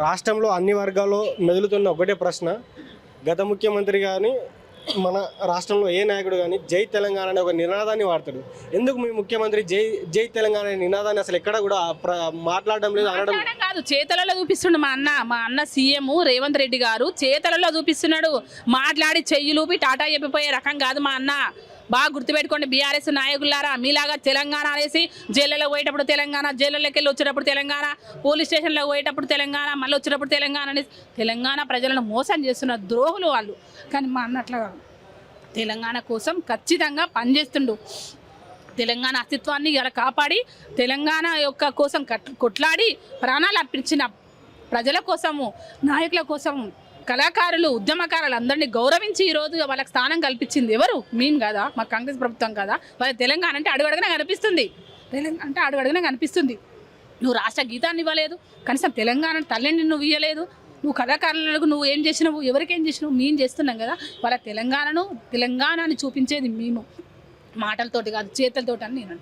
రాష్ట్రంలో అన్ని వర్గాల్లో మెదులుతున్న ఒకటే ప్రశ్న, గత ముఖ్యమంత్రి కానీ మన రాష్ట్రంలో ఏ నాయకుడు కానీ జై తెలంగాణ అనే ఒక నినాదాన్ని వాడతాడు. ఎందుకు మీ ముఖ్యమంత్రి జై జై తెలంగాణ అనే నినాదాన్ని అసలు ఎక్కడ కూడా మాట్లాడడం లేదు, అనడం కాదు, చేతలలో చూపిస్తుండు మా అన్న సీఎం రేవంత్ రెడ్డి గారు చేతలలో చూపిస్తున్నాడు. మాట్లాడి చెయ్యిలూపి టాటా చెప్పిపోయే రకం కాదు మా అన్న. బాగా గుర్తుపెట్టుకోండి బీఆర్ఎస్ నాయకులారా, మీలాగా తెలంగాణ అనేసి జైళ్ళలో పోయేటప్పుడు తెలంగాణ, జైళ్ళలోకి వెళ్ళి వచ్చేటప్పుడు తెలంగాణ, పోలీస్ స్టేషన్లో పోయేటప్పుడు తెలంగాణ, మళ్ళీ వచ్చేటప్పుడు తెలంగాణ అనేసి తెలంగాణ ప్రజలను మోసం చేస్తున్న ద్రోహులు వాళ్ళు. కానీ మా అన్న అట్లా తెలంగాణ కోసం ఖచ్చితంగా పనిచేస్తుండు. తెలంగాణ అస్తిత్వాన్ని ఇలా కాపాడి తెలంగాణ యొక్క కోసం కొట్లాడి ప్రాణాలు అర్పించిన ప్రజల కోసము, నాయకుల కోసము, కళాకారులు, ఉద్యమకారులు అందరినీ గౌరవించి ఈరోజు వాళ్ళకి స్థానం కల్పించింది ఎవరు? మేము కదా, మా కాంగ్రెస్ ప్రభుత్వం కదా. వాళ్ళ తెలంగాణ అంటే అడుగడుగునే కనిపిస్తుంది. తెలంగాణ అంటే అడుగడుగునే కనిపిస్తుంది. నువ్వు రాష్ట్ర గీతాన్ని ఇవ్వలేదు, కనీసం తెలంగాణ తల్లిని నువ్వు ఇవ్వలేదు. నువ్వు కళాకారులకు నువ్వు ఏం చేసినావు, ఎవరికేం చేసినావు? మేము చేస్తున్నాం కదా. వాళ్ళ తెలంగాణని చూపించేది మేము, మాటలతోటి కాదు చేతులతోటి అని నేను